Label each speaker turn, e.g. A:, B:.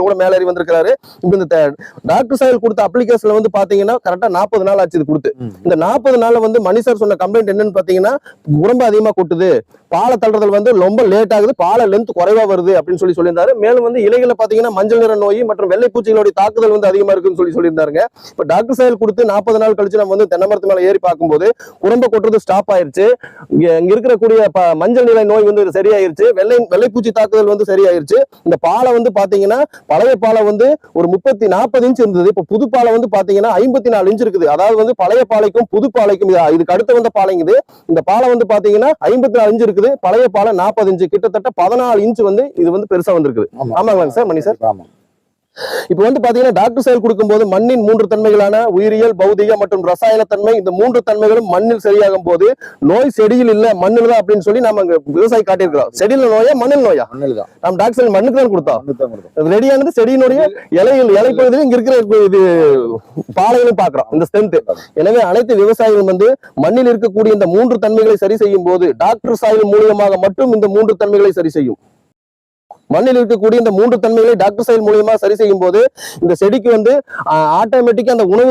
A: கூட மேலேறி வந்திருக்காரு. இப்ப இந்த டாக்டர் சாயல் கொடுத்த அப்ளிகேஷன்ல வந்து பாத்தீங்கன்னா கரெக்டா 40 நாள் ஆச்சு இது கொடுத்து. இந்த 40 நாள்ல வந்து மணி சார் சொன்ன கம்ப்ளைண்ட் என்னன்னு பாத்தீங்கன்னா ரொம்ப அதிகமா கொட்டுது, பாலை தள்ளுறதுல வந்து ரொம்ப லேட் ஆகுது, பாலை லென்த் குறைவா வருது அப்படின்னு சொல்லியிருந்தாரு. மேலும் வந்து இலைகளை பாத்தீங்கன்னா மஞ்சள் நிற நோய் மற்றும் வெள்ளைப்பூச்சிகளுடைய தாக்குதல் வந்து அதிகமா இருக்குன்னு சொல்லியிருந்தாருங்க. இப்ப டாக்டர் சாயல் கொடுத்து 40 நாள் கழிச்சு நம்ம வந்து தென்னை மரத்து மேல ஏறி பார்க்கும்போது குரம்ப கொட்டுறது ஸ்டாப் ஆயிருச்சு. இங்க இருக்கக்கூடிய மஞ்சள் நிலை நோய் வந்து சரியாயிருச்சு, வெள்ளைப்பூச்சி தாக்குதல் வந்து சரியாயிருச்சு. இந்த பாலை வந்து பாத்தீங்கன்னா பழைய பாலை வந்து ஒரு 40 இன்ச் இருந்தது, இப்ப புது பாலை வந்து பாத்தீங்கன்னா 54 இன்ச் இருக்குது. அதாவது வந்து பழைய பாலைக்கும் புது பாலைக்கும் இதுக்கு அடுத்து வந்த பாலைங்குது. இந்த பாலை வந்து பாத்தீங்கன்னா 54 இன்ச் இருக்குது, பழைய பாலை 40 இன்ச், கிட்டத்தட்ட 14 இன்ச் வந்து இது வந்து பெருசா வந்திருக்குது. ஆமாங்களா சார் மணி சார்? இப்ப வந்து பாத்தீங்கன்னா டாக்டர் சாயல் கொடுக்கும்போது மண்ணின் 3 தன்மைகளான உயிரியல், பௌதிக மற்றும் ரசாயன தன்மை, இந்த 3 தன்மைகளும் மண்ணில் சரியாகும் போது நோய் செடியில் இல்ல மண்ணில் தான் அப்படின்னு சொல்லி நம்ம விவசாயி காட்டியிருக்கிறோம். செடியில் நோயா மண்ணில் நோயா? நம்ம டாக்டர் சாயல் மண்ணுக்கு தான் கொடுத்தோம். ரெடியானது செடியினுடைய இலை பகுதியில் இங்க இருக்கிற இது பாலைகளும் பாக்குறோம் இந்த ஸ்ட்ரென்த். எனவே அனைத்து விவசாயிகளும் வந்து மண்ணில் இருக்கக்கூடிய இந்த 3 தன்மைகளை சரி செய்யும் போது டாக்டர் சாயல் மூலியமாக மட்டும் இந்த 3 தன்மைகளை சரி செய்யும். மண்ணில் இருக்கக்கூடிய இந்த 3 தன்மைகளை டாக்டர் சாயல் மூலியமா சரி செய்யும் போது இந்த செடிக்கு வந்து ஆட்டோமேட்டிக்கா அந்த உணவு